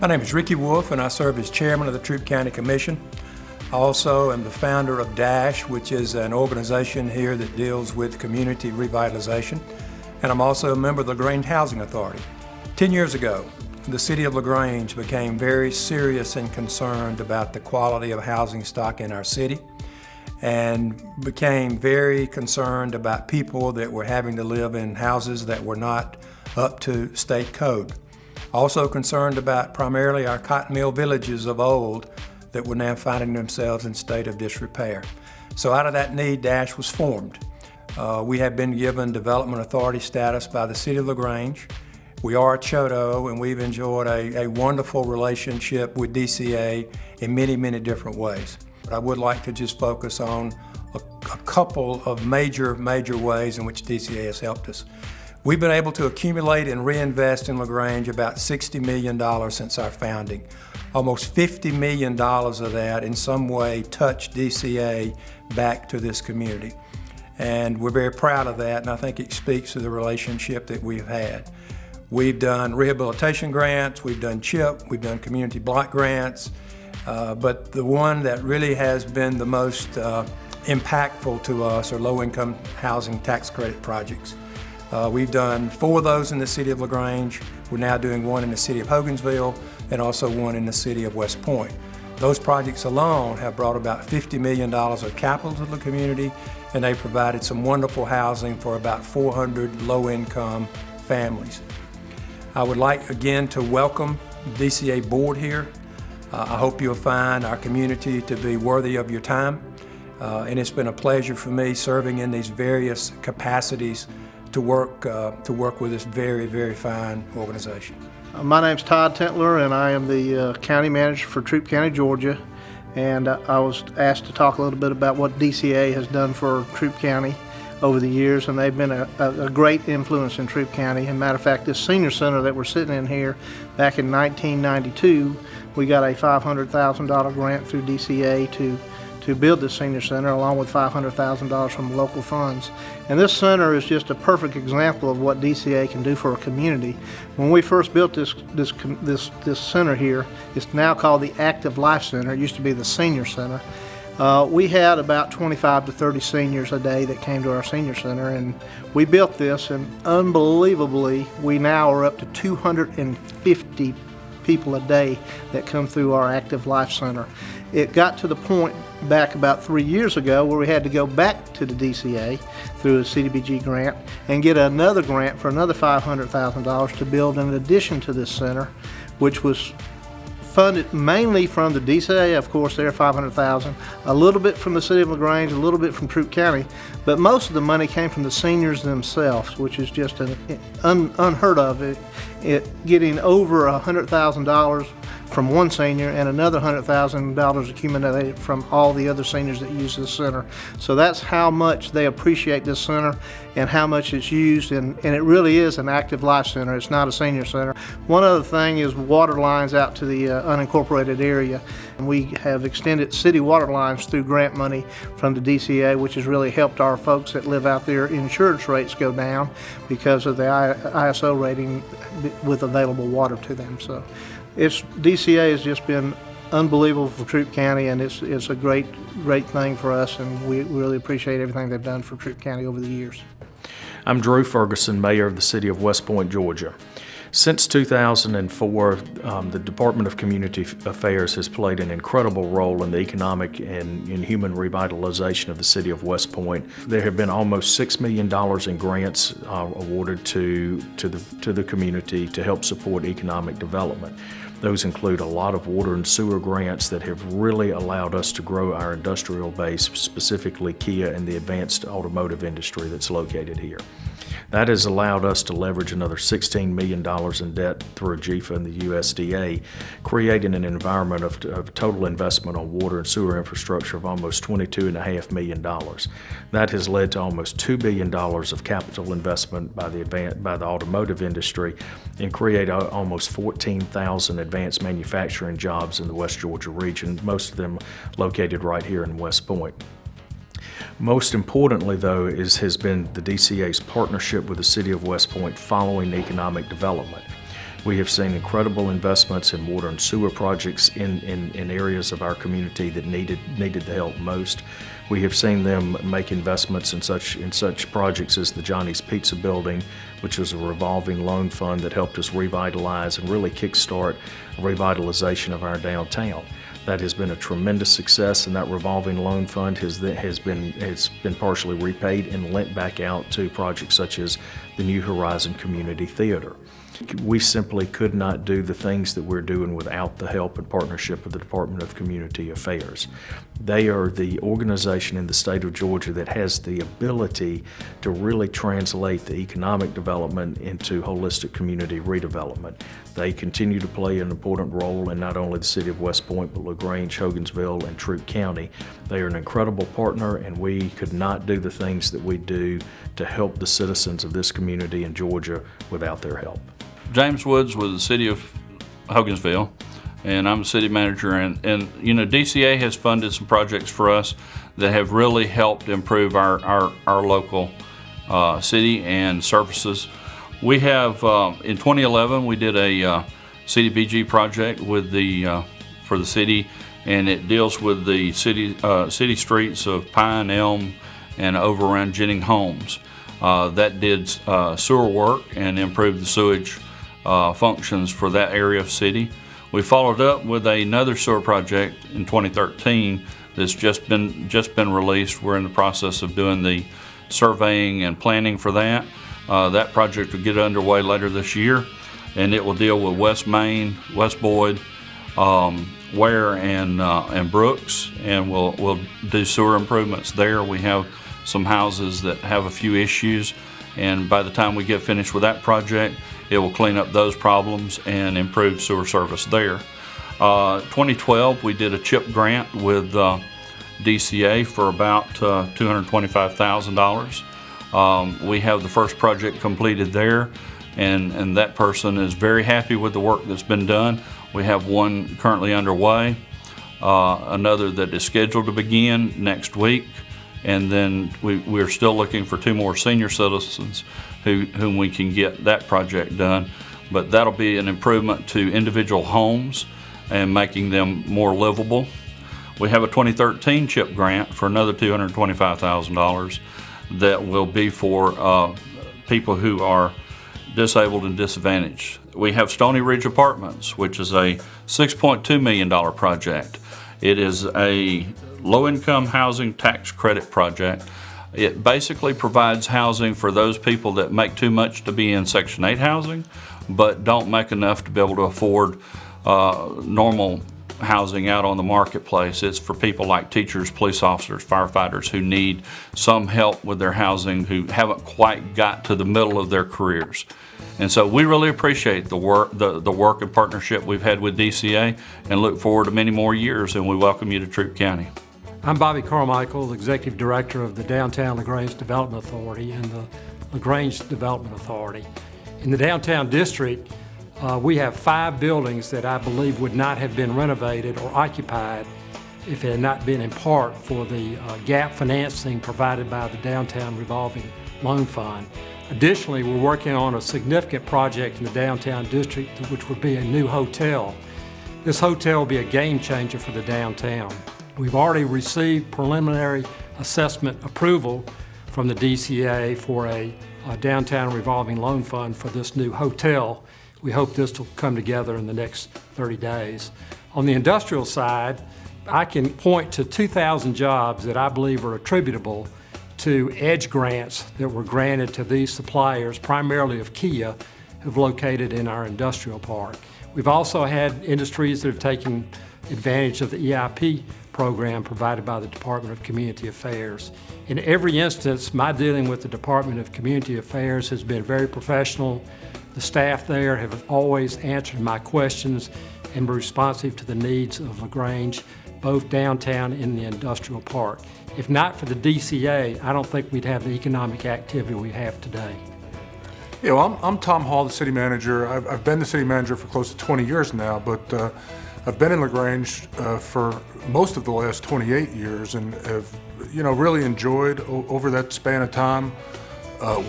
My name is Ricky Wolfe, and I serve as chairman of the Troup County Commission. I also am the founder of DASH, which is an organization here that deals with community revitalization. And I'm also a member of the LaGrange Housing Authority. 10 years ago, the City of LaGrange became very serious and concerned about the quality of housing stock in our city, and became very concerned about people that were having to live in houses that were not up to state code. Also concerned about primarily our cotton mill villages of old that were now finding themselves in state of disrepair. So out of that need, DASH was formed. We have been given development authority status by the City of LaGrange. We are a CHOTO, and we've enjoyed a wonderful relationship with DCA in many, many different ways. But I would like to just focus on a couple of major ways in which DCA has helped us. We've been able to accumulate and reinvest in LaGrange about $60 million since our founding. Almost $50 million of that in some way touched DCA back to this community. And we're very proud of that, and I think it speaks to the relationship that we've had. We've done rehabilitation grants, we've done CHIP, we've done community block grants, but the one that really has been the most impactful to us are low-income housing tax credit projects. We've done 4 of those in the City of LaGrange. We're now doing one in the City of Hogansville and also one in the City of West Point. Those projects alone have brought about $50 million of capital to the community, and they provided some wonderful housing for about 400 low-income families. I would like again to welcome the DCA board here. I hope you'll find our community to be worthy of your time, and it's been a pleasure for me serving in these various capacities to work with this very, very fine organization. My name's Tentler, and I am the county manager for Troup County, Georgia. And I was asked to talk a little bit about what DCA has done for Troup County over the years, and they've been a great influence in Troup County. As a matter of fact, this senior center that we're sitting in here, back in 1992, we got a $500,000 grant through DCA to build this senior center, along with $500,000 from local funds. And this center is just a perfect example of what DCA can do for a community. When we first built this center here, it's now called the Active Life Center. It used to be the Senior Center. We had about 25 to 30 seniors a day that came to our senior center, and we built this, and unbelievably, we now are up to 250 people a day that come through our Active Life Center. It got to the point back about 3 years ago where we had to go back to the DCA through a CDBG grant and get another grant for another $500,000 to build in addition to this center, which was funded mainly from the DCA, of course, their $500,000, a little bit from the City of LaGrange, a little bit from Troup County, but most of the money came from the seniors themselves, which is just unheard of. It getting over $100,000 from one senior and another $100,000 accumulated from all the other seniors that use this center. So that's how much they appreciate this center and how much it's used, and it really is an active life center. It's not a senior center. One other thing is water lines out to the unincorporated area. We have extended city water lines through grant money from the DCA, which has really helped our folks that live out there. Insurance rates go down because of the ISO rating with available water to them. So DCA has just been unbelievable for Troup County, and it's a great thing for us, and we really appreciate everything they've done for Troup County over the years. I'm Drew Ferguson, Mayor of the City of West Point, Georgia. Since 2004, the Department of Community Affairs has played an incredible role in the economic and in human revitalization of the City of West Point. There have been almost $6 million in grants awarded to the community to help support economic development. Those include a lot of water and sewer grants that have really allowed us to grow our industrial base, specifically Kia and the advanced automotive industry that's located here. That has allowed us to leverage another $16 million in debt through JIFA and the USDA, creating an environment of total investment on water and sewer infrastructure of almost $22.5 million. That has led to almost $2 billion of capital investment by the automotive industry and create almost 14,000 advanced manufacturing jobs in the West Georgia region, most of them located right here in West Point. Most importantly, though, has been the DCA's partnership with the City of West Point following economic development. We have seen incredible investments in water and sewer projects in areas of our community that needed the help most. We have seen them make investments in such projects as the Johnny's Pizza building, which is a revolving loan fund that helped us revitalize and really kickstart revitalization of our downtown. That has been a tremendous success, and that revolving loan fund has been partially repaid and lent back out to projects such as the New Horizon Community Theater. We simply could not do the things that we're doing without the help and partnership of the Department of Community Affairs. They are the organization in the state of Georgia that has the ability to really translate the economic development into holistic community redevelopment. They continue to play an important role in not only the city of West Point, but LaGrange, Hogansville, and Troup County. They are an incredible partner, and we could not do the things that we do to help the citizens of this community in Georgia without their help. James Woods with the City of Hogansville, and I'm the city manager. And DCA has funded some projects for us that have really helped improve our local city and services. We have in 2011 we did a CDBG project with for the city, and it deals with the city streets of Pine, Elm, and over around Jennings Homes. That did sewer work and improved the sewage functions for that area of city. We followed up with another sewer project in 2013 that's just been released. We're in the process of doing the surveying and planning for that. That project will get underway later this year, and it will deal with West Main, West Boyd, Ware, and Brooks, and we'll do sewer improvements there. We have some houses that have a few issues, and by the time we get finished with that project, it will clean up those problems and improve sewer service there. 2012, we did a CHIP grant with DCA for about $225,000. We have the first project completed there, and that person is very happy with the work that's been done. We have one currently underway, another that is scheduled to begin next week, and then we're still looking for 2 more senior citizens whom we can get that project done. But that'll be an improvement to individual homes and making them more livable. We have a 2013 CHIP grant for another $225,000 that will be for people who are disabled and disadvantaged. We have Stony Ridge Apartments, which is a $6.2 million project. It is a low-income housing tax credit project. It basically provides housing for those people that make too much to be in Section 8 housing, but don't make enough to be able to afford normal housing out on the marketplace. It's for people like teachers, police officers, firefighters who need some help with their housing, who haven't quite got to the middle of their careers. And so we really appreciate the work and partnership we've had with DCA, and look forward to many more years, and we welcome you to Troup County. I'm Bobby Carmichael, the Executive Director of the Downtown LaGrange Development Authority and the LaGrange Development Authority. In the downtown district, we have 5 buildings that I believe would not have been renovated or occupied if it had not been in part for the gap financing provided by the Downtown Revolving Loan Fund. Additionally, we're working on a significant project in the downtown district, which would be a new hotel. This hotel will be a game changer for the downtown. We've already received preliminary assessment approval from the DCA for a downtown revolving loan fund for this new hotel. We hope this will come together in the next 30 days. On the industrial side, I can point to 2,000 jobs that I believe are attributable to EDGE grants that were granted to these suppliers, primarily of Kia, who've located in our industrial park. We've also had industries that have taken advantage of the EIP program provided by the Department of Community Affairs. In every instance, my dealing with the Department of Community Affairs has been very professional. The staff there have always answered my questions and been responsive to the needs of LaGrange, both downtown and in the industrial park. If not for the DCA, I don't think we'd have the economic activity we have today. Yeah, well, I'm Tom Hall, the city manager. I've been the city manager for close to 20 years now, but I've been in LaGrange for most of the last 28 years, and have really enjoyed over that span of time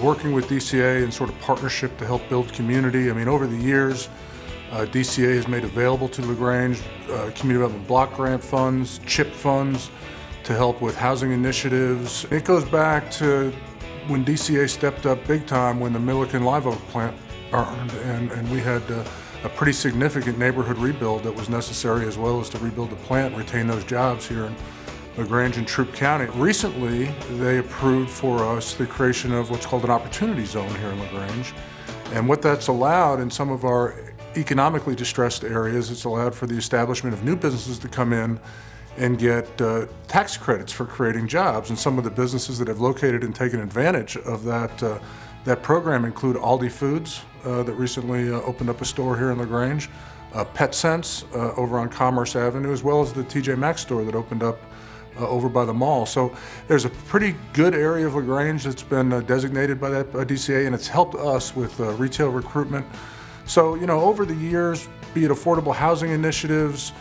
working with DCA in sort of partnership to help build community. I mean, over the years, DCA has made available to LaGrange community development block grant funds, CHIP funds to help with housing initiatives. It goes back to when DCA stepped up big time when the Milliken Live Oak plant burned, and we had a pretty significant neighborhood rebuild that was necessary, as well as to rebuild the plant and retain those jobs here in LaGrange and Troup County. Recently, they approved for us the creation of what's called an opportunity zone here in LaGrange. And what that's allowed in some of our economically distressed areas, it's allowed for the establishment of new businesses to come in and get tax credits for creating jobs. And some of the businesses that have located and taken advantage of that program include Aldi Foods, that recently opened up a store here in LaGrange, PetSense over on Commerce Avenue, as well as the TJ Maxx store that opened up over by the mall. So there's a pretty good area of LaGrange that's been designated by that DCA, and it's helped us with retail recruitment. So, you know, over the years, be it affordable housing initiatives,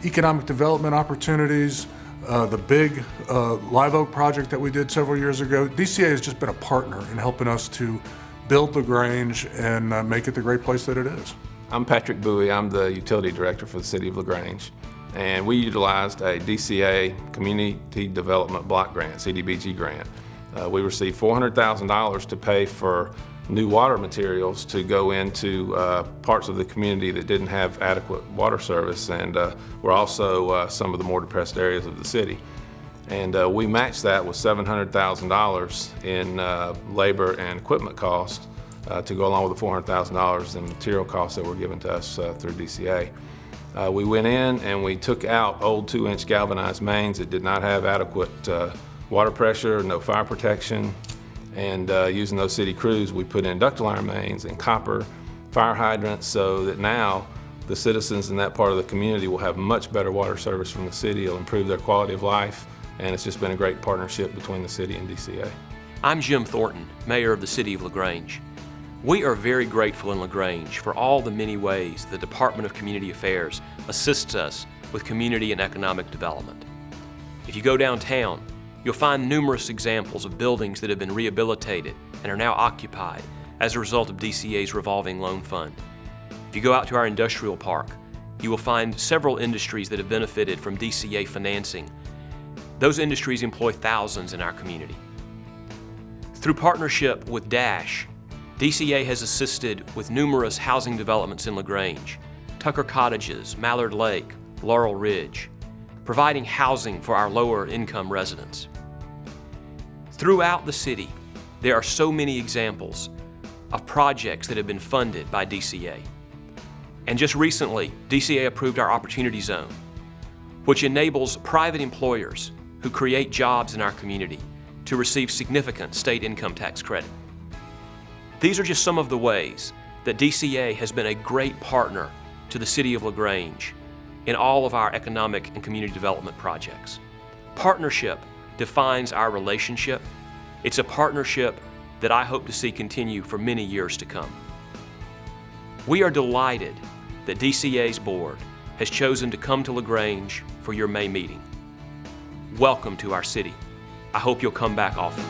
economic development opportunities, the big Live Oak project that we did several years ago, DCA has just been a partner in helping us to build LaGrange and make it the great place that it is. I'm Patrick Bowie. I'm the utility director for the City of LaGrange. And we utilized a DCA Community Development Block Grant, CDBG grant. We received $400,000 to pay for new water materials to go into parts of the community that didn't have adequate water service, and were also some of the more depressed areas of the city. And we matched that with $700,000 in labor and equipment costs to go along with the $400,000 in material costs that were given to us through DCA. We went in and we took out old 2-inch galvanized mains that did not have adequate water pressure, no fire protection, and using those city crews, we put in ductile iron mains and copper fire hydrants so that now the citizens in that part of the community will have much better water service from the city. It'll improve their quality of life, and it's just been a great partnership between the city and DCA. I'm Jim Thornton, Mayor of the City of LaGrange. We are very grateful in LaGrange for all the many ways the Department of Community Affairs assists us with community and economic development. If you go downtown, you'll find numerous examples of buildings that have been rehabilitated and are now occupied as a result of DCA's revolving loan fund. If you go out to our industrial park, you will find several industries that have benefited from DCA financing. Those industries employ thousands in our community. Through partnership with DASH, DCA has assisted with numerous housing developments in LaGrange, Tucker Cottages, Mallard Lake, Laurel Ridge, providing housing for our lower income residents. Throughout the city, there are so many examples of projects that have been funded by DCA. And just recently, DCA approved our Opportunity Zone, which enables private employers who create jobs in our community to receive significant state income tax credit. These are just some of the ways that DCA has been a great partner to the City of LaGrange in all of our economic and community development projects. Partnership defines our relationship. It's a partnership that I hope to see continue for many years to come. We are delighted that DCA's board has chosen to come to LaGrange for your May meeting. Welcome to our city. I hope you'll come back often.